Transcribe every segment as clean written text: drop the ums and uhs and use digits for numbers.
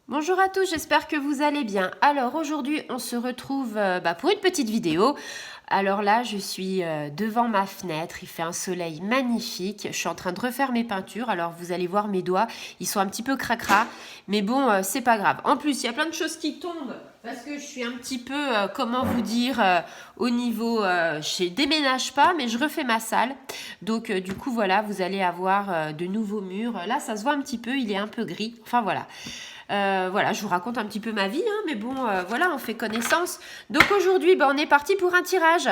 Bonjour à tous, j'espère que vous allez bien. Alors aujourd'hui, on se retrouve pour une petite vidéo. Alors là, je suis devant ma fenêtre, il fait un soleil magnifique. Je suis en train de refaire mes peintures. Alors vous allez voir mes doigts, ils sont un petit peu cracra, mais bon, c'est pas grave. En plus, il y a plein de choses qui tombent parce que je suis un petit peu, comment vous dire, au niveau, je déménage pas, mais je refais ma salle. Donc du coup, voilà, vous allez avoir de nouveaux murs. Là, ça se voit un petit peu, il est un peu gris. Enfin voilà. Voilà, je vous raconte un petit peu ma vie, hein, mais bon, voilà, on fait connaissance. Donc aujourd'hui, on est parti pour un tirage.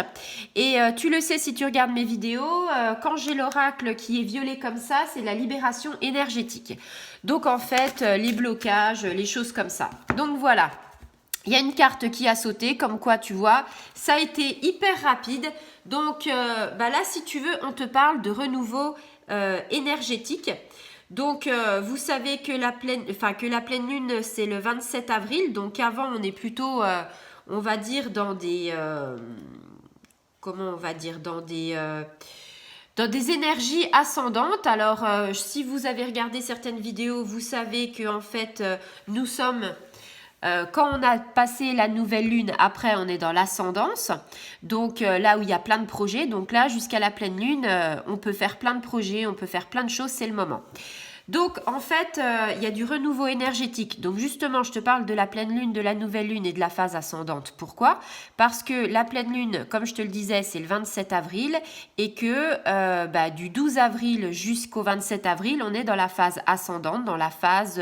Et tu le sais si tu regardes mes vidéos, quand j'ai l'oracle qui est violet comme ça, c'est la libération énergétique. Donc en fait, les blocages, les choses comme ça. Donc voilà. Il y a une carte qui a sauté, comme quoi tu vois, ça a été hyper rapide. Donc là, si tu veux, on te parle de renouveau énergétique. Donc, vous savez que la pleine lune, c'est le 27 avril. Donc, avant, on est plutôt, on va dire, dans des... comment on va dire dans des énergies ascendantes. Alors, si vous avez regardé certaines vidéos, vous savez que en fait, nous sommes quand on a passé la nouvelle lune, après on est dans l'ascendance, donc là où il y a plein de projets, donc là jusqu'à la pleine lune, on peut faire plein de projets, on peut faire plein de choses, c'est le moment. Donc en fait, il y a du renouveau énergétique. Donc justement, je te parle de la pleine lune, de la nouvelle lune et de la phase ascendante. Pourquoi? Parce que la pleine lune, comme je te le disais, c'est le 27 avril et que du 12 avril jusqu'au 27 avril, on est dans la phase ascendante, dans la phase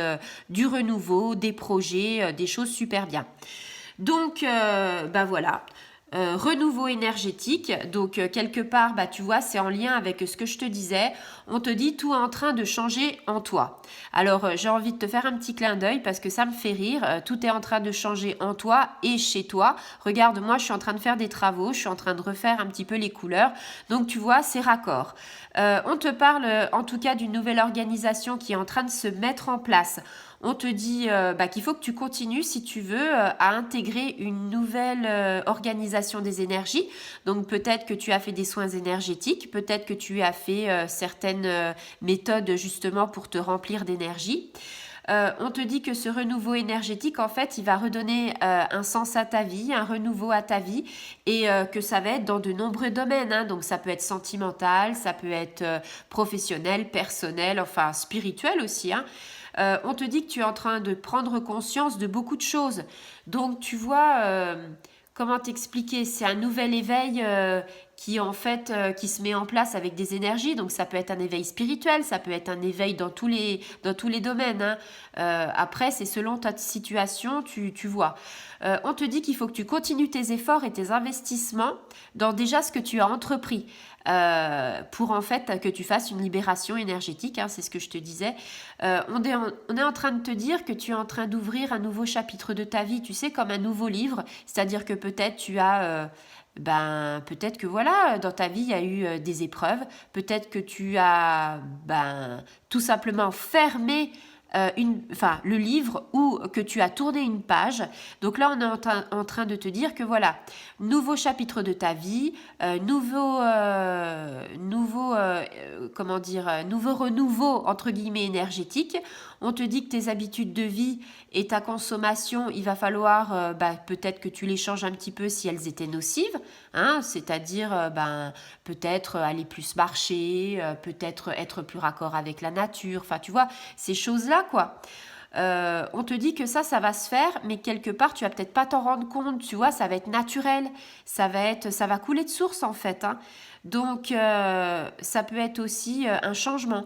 du renouveau, des projets, des choses super bien. Donc, voilà. Renouveau énergétique, donc quelque part, tu vois, c'est en lien avec ce que je te disais. On te dit tout est en train de changer en toi. Alors, j'ai envie de te faire un petit clin d'œil parce que ça me fait rire. Tout est en train de changer en toi et chez toi. Regarde, moi, je suis en train de faire des travaux, je suis en train de refaire un petit peu les couleurs. Donc, tu vois, c'est raccord. On te parle en tout cas d'une nouvelle organisation qui est en train de se mettre en place. On te dit qu'il faut que tu continues, si tu veux, à intégrer une nouvelle organisation des énergies. Donc peut-être que tu as fait des soins énergétiques, peut-être que tu as fait certaines méthodes justement pour te remplir d'énergie. On te dit que ce renouveau énergétique, en fait, il va redonner un sens à ta vie, un renouveau à ta vie, et que ça va être dans de nombreux domaines, hein. Donc ça peut être sentimental, ça peut être professionnel, personnel, enfin spirituel aussi, hein. On te dit que tu es en train de prendre conscience de beaucoup de choses. Donc tu vois, comment t'expliquer? C'est un nouvel éveil qui en fait qui se met en place avec des énergies. Donc ça peut être un éveil spirituel, ça peut être un éveil dans tous les domaines, hein. Après, c'est selon ta situation, tu vois. On te dit qu'il faut que tu continues tes efforts et tes investissements dans déjà ce que tu as entrepris. Pour en fait que tu fasses une libération énergétique, hein, c'est ce que je te disais. On est en train de te dire que tu es en train d'ouvrir un nouveau chapitre de ta vie, tu sais, comme un nouveau livre, c'est-à-dire que peut-être tu as... peut-être que voilà, dans ta vie, il y a eu des épreuves. Peut-être que tu as tout simplement fermé le livre ou que tu as tourné une page. Donc là, on est en train de te dire que voilà, nouveau chapitre de ta vie, nouveau renouveau entre guillemets énergétique. On te dit que tes habitudes de vie et ta consommation, il va falloir peut-être que tu les changes un petit peu si elles étaient nocives, hein, c'est-à-dire peut-être aller plus marcher, peut-être être plus raccord avec la nature, enfin tu vois, ces choses-là quoi. On te dit que ça va se faire, mais quelque part, tu vas peut-être pas t'en rendre compte, tu vois, ça va être naturel, ça va couler de source en fait, hein. Donc, ça peut être aussi un changement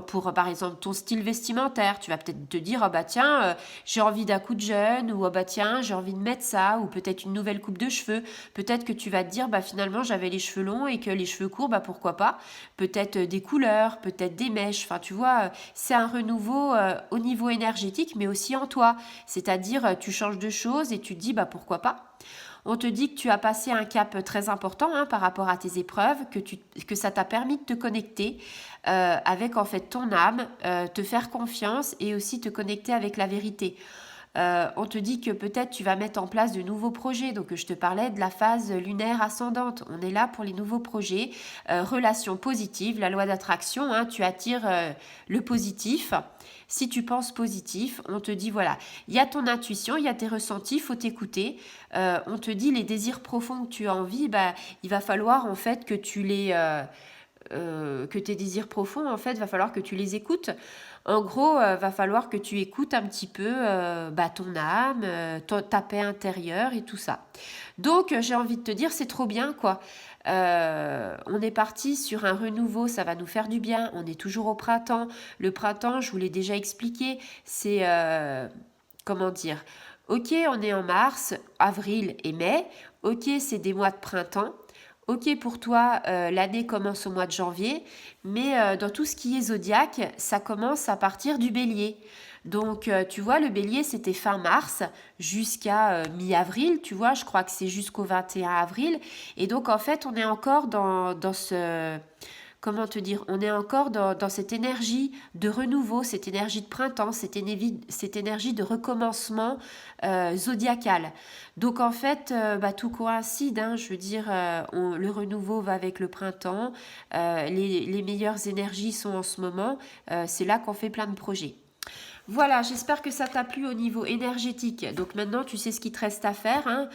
pour, par exemple, ton style vestimentaire. Tu vas peut-être te dire, oh bah tiens, j'ai envie d'un coup de jeune, ou oh bah tiens, j'ai envie de mettre ça, ou peut-être une nouvelle coupe de cheveux. Peut-être que tu vas te dire, finalement, j'avais les cheveux longs et que les cheveux courts, pourquoi pas. Peut-être des couleurs, peut-être des mèches. Enfin, tu vois, c'est un renouveau au niveau énergétique, mais aussi en toi. C'est-à-dire, tu changes de choses et tu te dis, pourquoi pas. On te dit que tu as passé un cap très important, hein, par rapport à tes épreuves, que ça t'a permis de te connecter avec en fait ton âme, te faire confiance et aussi te connecter avec la vérité. On te dit que peut-être tu vas mettre en place de nouveaux projets. Donc je te parlais de la phase lunaire ascendante. On est là pour les nouveaux projets. Relations positives, la loi d'attraction, hein, tu attires le positif. Si tu penses positif, on te dit voilà, il y a ton intuition, il y a tes ressentis, il faut t'écouter. On te dit les désirs profonds que tu as envie, bah, il va falloir en fait que tu les... que tes désirs profonds, en fait, va falloir que tu les écoutes. En gros, va falloir que tu écoutes un petit peu bah, ton âme, ta paix intérieure et tout ça. Donc, j'ai envie de te dire, c'est trop bien, quoi. On est parti sur un renouveau, ça va nous faire du bien. On est toujours au printemps. Le printemps, je vous l'ai déjà expliqué, c'est... comment dire? Ok, on est en mars, avril et mai. Ok, c'est des mois de printemps. Ok, pour toi, l'année commence au mois de janvier, mais dans tout ce qui est zodiaque, ça commence à partir du bélier. Donc, tu vois, le bélier, c'était fin mars jusqu'à mi-avril, tu vois, je crois que c'est jusqu'au 21 avril. Et donc, en fait, on est encore dans ce... Comment te dire? On est encore dans cette énergie de renouveau, cette énergie de printemps, cette énergie de recommencement zodiacal. Donc en fait, bah, tout coïncide, hein, je veux dire, le renouveau va avec le printemps, les meilleures énergies sont en ce moment, c'est là qu'on fait plein de projets. Voilà, j'espère que ça t'a plu au niveau énergétique. Donc maintenant, tu sais ce qu'il te reste à faire, hein.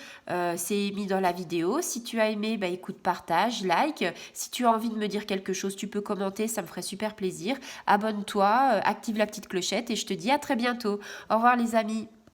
C'est mis dans la vidéo. Si tu as aimé, bah écoute, partage, like. Si tu as envie de me dire quelque chose, tu peux commenter, ça me ferait super plaisir. Abonne-toi, active la petite clochette et je te dis à très bientôt. Au revoir les amis.